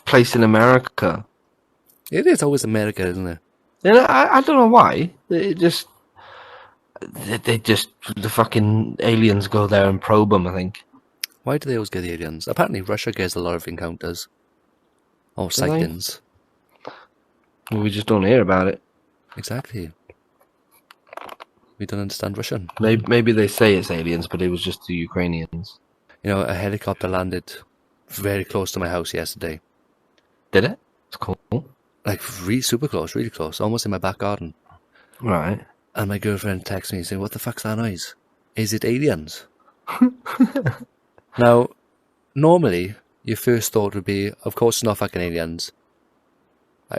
[SPEAKER 2] place in America.
[SPEAKER 3] It is always America, isn't it?
[SPEAKER 2] And I don't know why. They just the fucking aliens go there and probe them, I think.
[SPEAKER 3] Why do they always get the aliens? Apparently Russia gets a lot of encounters. Or
[SPEAKER 2] Do they?
[SPEAKER 3] sightings.
[SPEAKER 2] We just don't hear about it.
[SPEAKER 3] Exactly. We don't understand Russian.
[SPEAKER 2] Maybe they say it's aliens, but it was just the Ukrainians.
[SPEAKER 3] You know, a helicopter landed very close to my house yesterday.
[SPEAKER 2] Did it? It's cool.
[SPEAKER 3] Like, super close, really close. Almost in my back garden.
[SPEAKER 2] Right.
[SPEAKER 3] And my girlfriend texted me saying, what the fuck's that noise? Is it aliens? Now, normally, your first thought would be, of course it's not fucking aliens.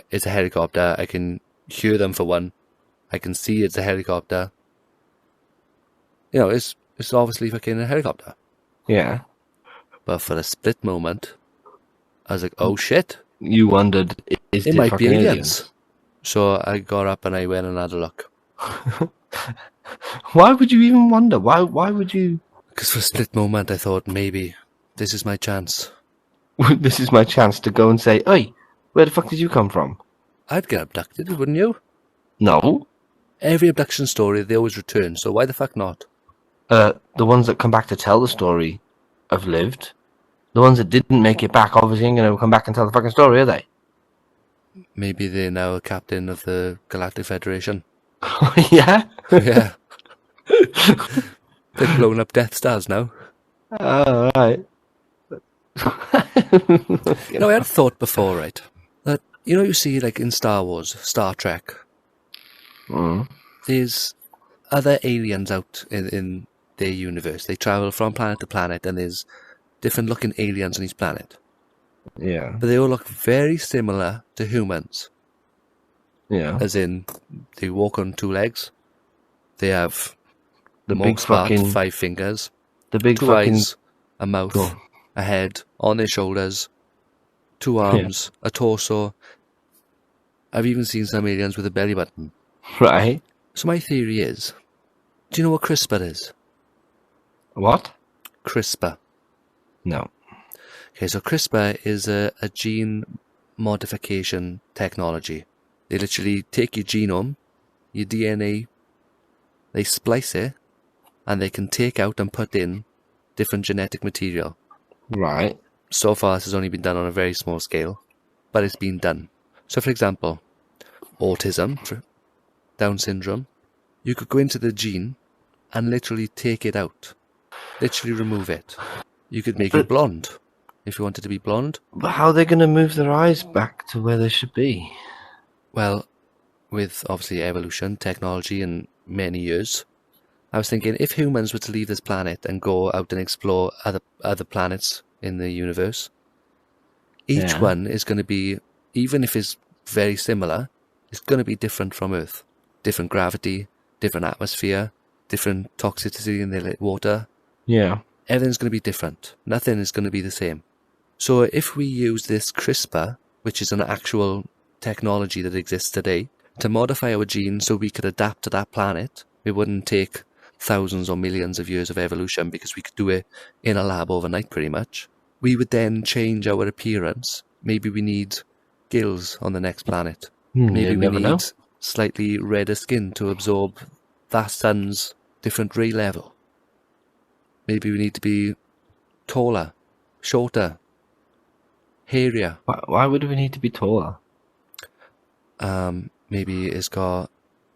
[SPEAKER 3] It's a helicopter. I can hear them for one. I can see it's a helicopter. You know, it's obviously fucking a helicopter.
[SPEAKER 2] Yeah.
[SPEAKER 3] But for a split moment, I was like, oh shit.
[SPEAKER 2] You wondered, is
[SPEAKER 3] It
[SPEAKER 2] it
[SPEAKER 3] might
[SPEAKER 2] fucking
[SPEAKER 3] be
[SPEAKER 2] aliens?
[SPEAKER 3] aliens. So I got up and I went and had a look.
[SPEAKER 2] Why would you even wonder? Why would you...
[SPEAKER 3] Because for a split moment I thought, maybe this is my chance.
[SPEAKER 2] This is my chance to go and say, "Oi, where the fuck did you come from?"
[SPEAKER 3] I'd get abducted, wouldn't you?
[SPEAKER 2] No.
[SPEAKER 3] Every abduction story, they always return, so why the fuck not?
[SPEAKER 2] The ones that come back to tell the story have lived. The ones that didn't make it back obviously ain't going to come back and tell the fucking story, are they?
[SPEAKER 3] Maybe they're now a captain of the Galactic Federation.
[SPEAKER 2] Yeah?
[SPEAKER 3] Yeah. They've blown up Death Stars now.
[SPEAKER 2] Oh, right.
[SPEAKER 3] You know, I had a thought before, right? That, you know, you see, like, in Star Wars, Star Trek, there's other aliens out in their universe. They travel from planet to planet, and there's different looking aliens on each planet.
[SPEAKER 2] Yeah.
[SPEAKER 3] But they all look very similar to humans.
[SPEAKER 2] Yeah.
[SPEAKER 3] As in, they walk on two legs. They have
[SPEAKER 2] The
[SPEAKER 3] the
[SPEAKER 2] big
[SPEAKER 3] most part,
[SPEAKER 2] fucking...
[SPEAKER 3] 5 fingers,
[SPEAKER 2] The big
[SPEAKER 3] 2
[SPEAKER 2] fucking...
[SPEAKER 3] eyes, a mouth,
[SPEAKER 2] Go.
[SPEAKER 3] a head, on their shoulders, 2 arms, a torso. I've even seen some aliens with a belly button.
[SPEAKER 2] Right.
[SPEAKER 3] So my theory is, do you know what CRISPR is?
[SPEAKER 2] What?
[SPEAKER 3] CRISPR.
[SPEAKER 2] No.
[SPEAKER 3] Okay, so CRISPR is a gene modification technology. They literally take your genome, your DNA, they splice it, and they can take out and put in different genetic material.
[SPEAKER 2] Right.
[SPEAKER 3] So far, this has only been done on a very small scale, but it's been done. So, for example, autism, Down syndrome, you could go into the gene and literally take it out. Literally remove it. You could make you blonde if you wanted to be blonde.
[SPEAKER 2] But how are they going to move their eyes back to where they should be?
[SPEAKER 3] Well, with obviously evolution, technology, and many years, I was thinking if humans were to leave this planet and go out and explore other planets in the universe, each one is going to be, even if it's very similar, it's going to be different from Earth. Different gravity, different atmosphere, different toxicity in the water.
[SPEAKER 2] Yeah.
[SPEAKER 3] Everything's going to be different. Nothing is going to be the same. So if we use this CRISPR, which is an actual technology that exists today, to modify our genes so we could adapt to that planet, it wouldn't take thousands or millions of years of evolution because we could do it in a lab overnight pretty much. We would then change our appearance. Maybe we need gills on the next planet. Maybe we need slightly redder skin to absorb that sun's different ray level. Maybe we need to be taller, shorter, hairier.
[SPEAKER 2] Why would we need to be taller?
[SPEAKER 3] Maybe it's got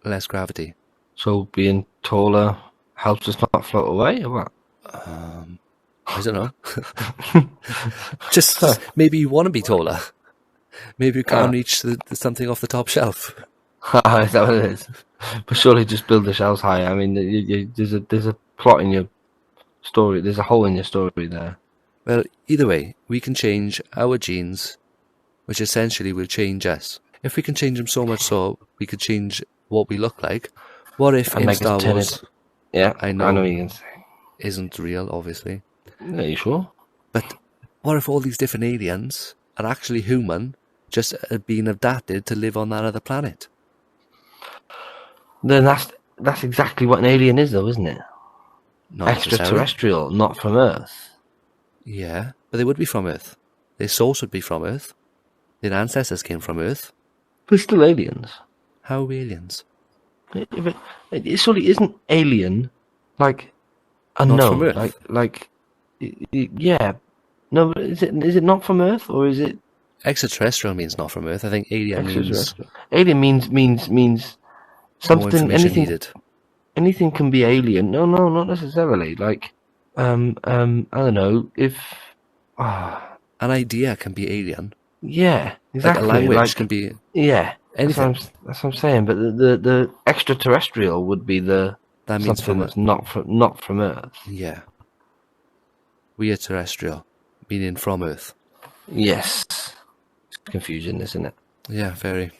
[SPEAKER 3] less gravity.
[SPEAKER 2] So being taller helps us not float away, or what?
[SPEAKER 3] I don't know. Just maybe you want to be taller. Maybe you can't reach something off the top shelf.
[SPEAKER 2] Is that what it is? But surely just build the shelves higher. I mean, there's a plot in your story. There's a hole in your story there.
[SPEAKER 3] Well, either way, we can change our genes, which essentially will change us. If we can change them so much so we could change what we look like, what if in Star Wars...
[SPEAKER 2] Yeah,
[SPEAKER 3] I know
[SPEAKER 2] what you can say.
[SPEAKER 3] Isn't real, obviously.
[SPEAKER 2] Are you sure?
[SPEAKER 3] But what if all these different aliens are actually human, just being adapted to live on that other planet?
[SPEAKER 2] Then that's exactly what an alien is, though, isn't it?
[SPEAKER 3] Not
[SPEAKER 2] extraterrestrial, not from Earth.
[SPEAKER 3] Yeah, but they would be from Earth. Their source would be from Earth. Their ancestors came from Earth.
[SPEAKER 2] But still aliens.
[SPEAKER 3] How are we aliens?
[SPEAKER 2] It surely isn't alien, like unknown.
[SPEAKER 3] Not from Earth.
[SPEAKER 2] Yeah. No, but is it not from Earth, or is it?
[SPEAKER 3] Extraterrestrial means not from Earth. I think alien means...
[SPEAKER 2] Alien means something. Anything
[SPEAKER 3] needed.
[SPEAKER 2] Anything can be alien. No, not necessarily. Like, I don't know. If
[SPEAKER 3] an idea can be alien.
[SPEAKER 2] Yeah, exactly.
[SPEAKER 3] Like a language can be.
[SPEAKER 2] Yeah,
[SPEAKER 3] anything.
[SPEAKER 2] That's what I'm saying. But the extraterrestrial would be that means something that's not from Earth.
[SPEAKER 3] Yeah. We are terrestrial, meaning from Earth.
[SPEAKER 2] Yes. It's confusing, isn't it?
[SPEAKER 3] Yeah, very.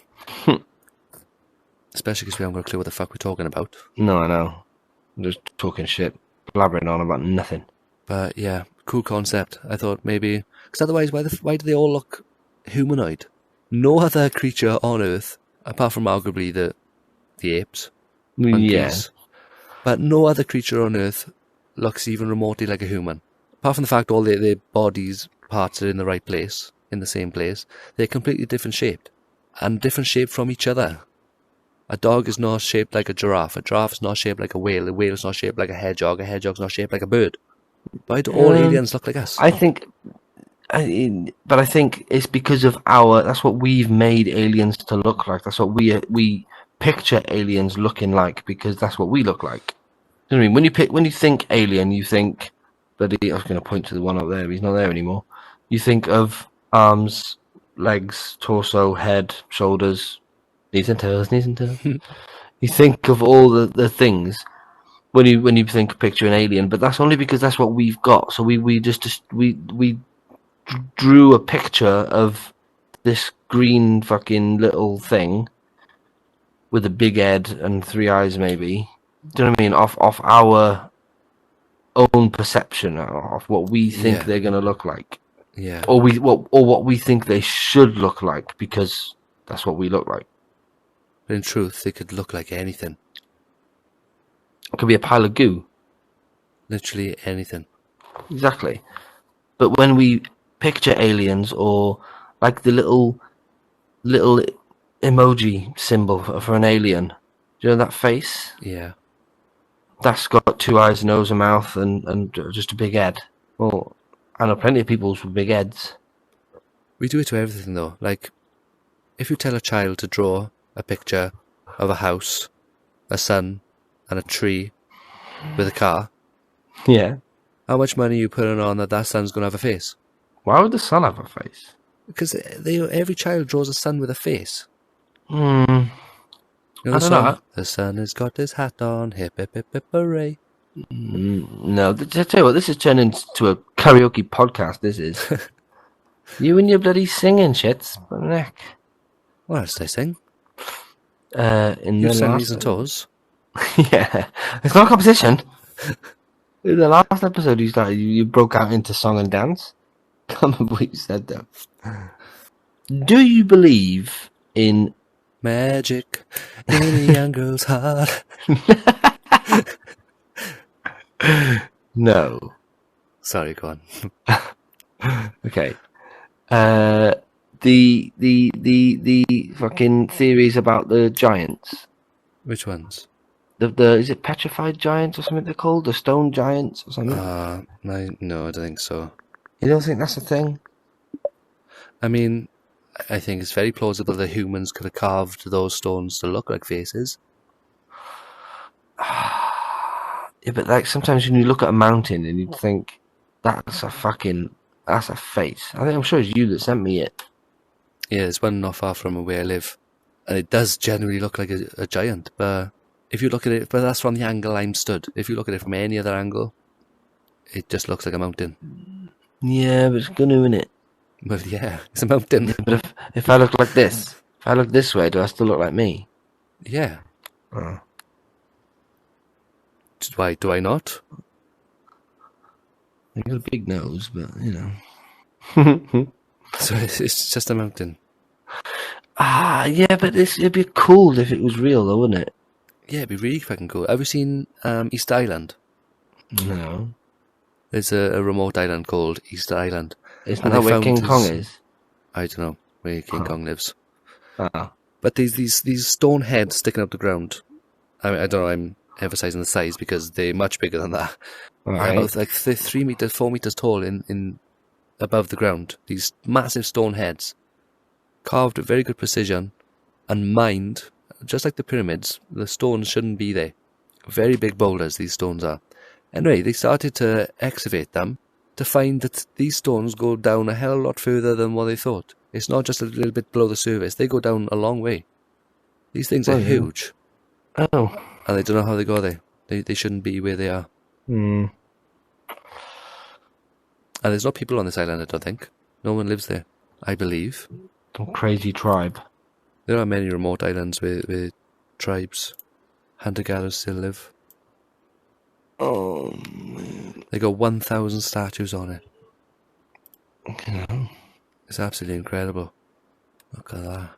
[SPEAKER 3] Especially because we haven't got a clue what the fuck we're talking about.
[SPEAKER 2] No, I know. I'm just talking shit, blabbering on about nothing.
[SPEAKER 3] But yeah, cool concept. I thought maybe... Because otherwise, why do they all look humanoid? No other creature on Earth, apart from arguably the apes, monkeys,
[SPEAKER 2] yeah.
[SPEAKER 3] But no other creature on Earth looks even remotely like a human. Apart from the fact all their bodies, parts are in the right place, in the same place, they're completely different shaped. And different shaped from each other. A dog is not shaped like a giraffe is not shaped like a whale is not shaped like a hedgehog's not shaped like a bird. Why do all aliens look like us?
[SPEAKER 2] I think it's because of that's what we've made aliens to look like. That's what we picture aliens looking like, because that's what we look like. You know what I mean? When you think alien, you think, I was going to point to the one up there. He's not there anymore. You think of arms, legs, torso, head, shoulders, knees and toes. You think of all the things when you picture an alien, but that's only because that's what we've got. So we drew a picture of this green fucking little thing with a big head and 3 eyes, maybe. Do you know what I mean? Off our own perception of what we think they're gonna look like.
[SPEAKER 3] Yeah.
[SPEAKER 2] Or what we think they should look like, because that's what we look like.
[SPEAKER 3] But in truth, they could look like anything.
[SPEAKER 2] It could be a pile of goo.
[SPEAKER 3] Literally anything.
[SPEAKER 2] Exactly. But when we picture aliens, or like the little emoji symbol for an alien, do you know that face?
[SPEAKER 3] Yeah.
[SPEAKER 2] That's got 2 eyes, nose, and mouth, and just a big head. Well, I know plenty of people with big heads.
[SPEAKER 3] We do it to everything, though. Like, if you tell a child to draw a picture of a house, a sun, and a tree, with a car,
[SPEAKER 2] Yeah.
[SPEAKER 3] how much money are you putting on that sun's going to have a face?
[SPEAKER 2] Why would the sun have a face?
[SPEAKER 3] Because every child draws a sun with a face.
[SPEAKER 2] Hmm.
[SPEAKER 3] You know
[SPEAKER 2] I
[SPEAKER 3] the
[SPEAKER 2] don't
[SPEAKER 3] song?
[SPEAKER 2] know.
[SPEAKER 3] The sun has got his hat on, hip hip hip hip hooray.
[SPEAKER 2] No, I tell you what, this is turning into a karaoke podcast. This is you and your bloody singing shits. What the heck?
[SPEAKER 3] What else did I sing?
[SPEAKER 2] In
[SPEAKER 3] You
[SPEAKER 2] the
[SPEAKER 3] sang
[SPEAKER 2] last,
[SPEAKER 3] these and toes?
[SPEAKER 2] yeah, it's not a competition. In the last episode, you broke out into song and dance. Can't remember what you said though. Do you believe in?
[SPEAKER 3] Magic in a young girl's heart.
[SPEAKER 2] No.
[SPEAKER 3] Sorry, go on.
[SPEAKER 2] Okay. The fucking theories about the giants.
[SPEAKER 3] Which ones?
[SPEAKER 2] The is it petrified giants or something they're called? The stone giants or something?
[SPEAKER 3] No, I don't think so.
[SPEAKER 2] You don't think that's a thing?
[SPEAKER 3] I mean, I think it's very plausible that humans could have carved those stones to look like faces.
[SPEAKER 2] Yeah, but like sometimes when you look at a mountain and you think that's a face. I'm sure it's you that sent me it.
[SPEAKER 3] Yeah, there's one not far from where I live, and it does generally look like a giant. But if you look at it, but that's from the angle I'm stood. If you look at it from any other angle, it just looks like a mountain.
[SPEAKER 2] Yeah, but it's gonna, innit?
[SPEAKER 3] But yeah, it's a mountain.
[SPEAKER 2] Yeah, but if I look like this, if I look this way, do I still look like me?
[SPEAKER 3] Yeah.
[SPEAKER 2] Oh.
[SPEAKER 3] Do I not?
[SPEAKER 2] I got a big nose, but you know.
[SPEAKER 3] So it's just a mountain.
[SPEAKER 2] Yeah, but it'd be cool if it was real, though, wouldn't it?
[SPEAKER 3] Yeah, it'd be really fucking cool. Have you seen East Island?
[SPEAKER 2] No.
[SPEAKER 3] There's a remote island called East Island.
[SPEAKER 2] Isn't that where King Kong is?
[SPEAKER 3] I don't know where King Kong lives.
[SPEAKER 2] Ah.
[SPEAKER 3] But there's these stone heads sticking up the ground. I mean, I don't know, I'm emphasizing the size because they're much bigger than that.
[SPEAKER 2] Right.
[SPEAKER 3] About like 3 meters, 4 meters tall in above the ground. These massive stone heads, carved with very good precision and mined, just like the pyramids. The stones shouldn't be there. Very big boulders, these stones are. Anyway, they started to excavate them to find that these stones go down a hell of a lot further than what they thought. It's not just a little bit below the surface. They go down a long way. These things are huge.
[SPEAKER 2] Oh.
[SPEAKER 3] And they don't know how they got there. They shouldn't be where they are.
[SPEAKER 2] Hmm.
[SPEAKER 3] And there's no people on this island, I don't think. No one lives there, I believe.
[SPEAKER 2] Some crazy tribe.
[SPEAKER 3] There are many remote islands where tribes, hunter-gatherers still live.
[SPEAKER 2] Oh, man.
[SPEAKER 3] They got 1,000 statues on it.
[SPEAKER 2] You know.
[SPEAKER 3] It's absolutely incredible. Look at that.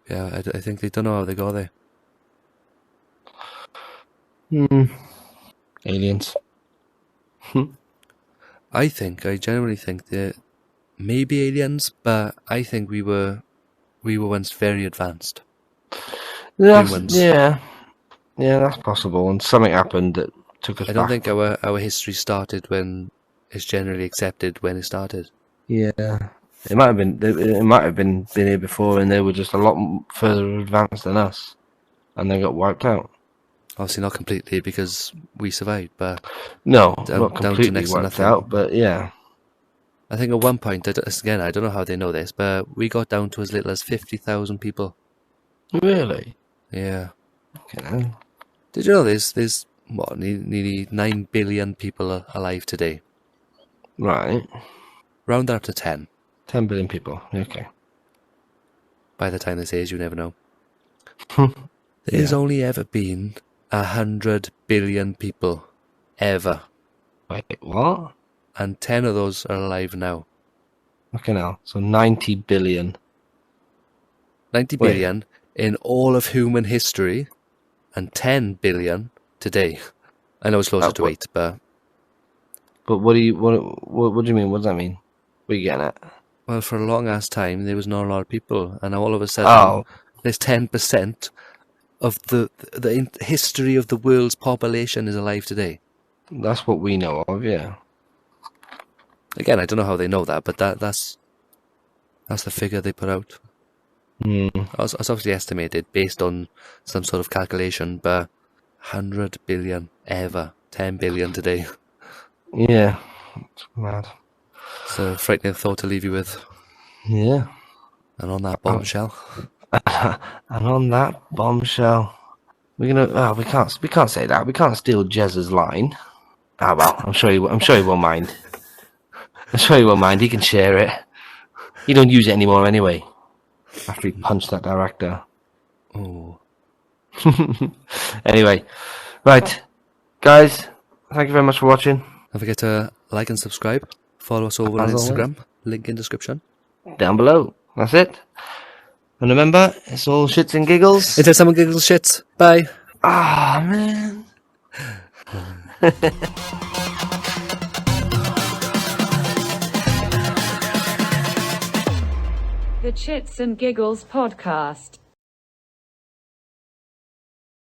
[SPEAKER 3] Yeah, I think they don't know how they got there.
[SPEAKER 2] Aliens.
[SPEAKER 3] I generally think that maybe aliens, but I think we were once very advanced. Humans.
[SPEAKER 2] Yeah, that's possible. And something happened that took us back.
[SPEAKER 3] I don't think our history started when it's generally accepted when it started.
[SPEAKER 2] Yeah, it might have been here before, and they were just a lot further advanced than us, and they got wiped out.
[SPEAKER 3] Obviously not completely because we survived, but
[SPEAKER 2] No,
[SPEAKER 3] down
[SPEAKER 2] not
[SPEAKER 3] to
[SPEAKER 2] completely
[SPEAKER 3] next to
[SPEAKER 2] wiped
[SPEAKER 3] nothing.
[SPEAKER 2] out, but yeah.
[SPEAKER 3] I think at one point, again, I don't know how they know this, but we got down to as little as 50,000 people.
[SPEAKER 2] Really?
[SPEAKER 3] Yeah.
[SPEAKER 2] Okay.
[SPEAKER 3] Did you know there's what, nearly 9 billion people alive today?
[SPEAKER 2] Right.
[SPEAKER 3] Round that up to 10.
[SPEAKER 2] 10 billion people. Okay.
[SPEAKER 3] By the time this airs, you never know. There's only ever been 100 billion people. Ever.
[SPEAKER 2] Wait, what?
[SPEAKER 3] And 10 of those are alive now.
[SPEAKER 2] Okay, now. So 90 billion.
[SPEAKER 3] 90
[SPEAKER 2] Wait.
[SPEAKER 3] billion in all of human history, and 10 billion today. I know it's closer to 8, but...
[SPEAKER 2] But what do you mean? What does that mean? What are you getting at?
[SPEAKER 3] Well, for a long-ass time, there was not a lot of people, and all of a sudden, there's 10% of the history of the world's population is alive today.
[SPEAKER 2] That's what we know of, yeah.
[SPEAKER 3] Again, I don't know how they know that, but that's the figure they put out. It's obviously estimated based on some sort of calculation, but 100 billion ever, 10 billion today.
[SPEAKER 2] Yeah, it's mad.
[SPEAKER 3] It's a frightening thought to leave you with.
[SPEAKER 2] Yeah.
[SPEAKER 3] And on that bombshell,
[SPEAKER 2] And on that bombshell, we're gonna. Oh, we can't say that. We can't steal Jez's line. Ah, well, I'm sure he won't mind. I'm sure he won't mind. He can share it. He don't use it anymore anyway. After he punched that director.
[SPEAKER 3] oh,
[SPEAKER 2] Anyway, right, guys. Thank you very much for watching.
[SPEAKER 3] don't forget to like and subscribe. Follow us over on
[SPEAKER 2] As always.
[SPEAKER 3] Instagram. Link in description.
[SPEAKER 2] Down below. That's it. And remember, it's all shits and giggles.
[SPEAKER 3] Until someone giggles shits. Bye.
[SPEAKER 2] Ah, man.
[SPEAKER 1] The Chits and Giggles Podcast.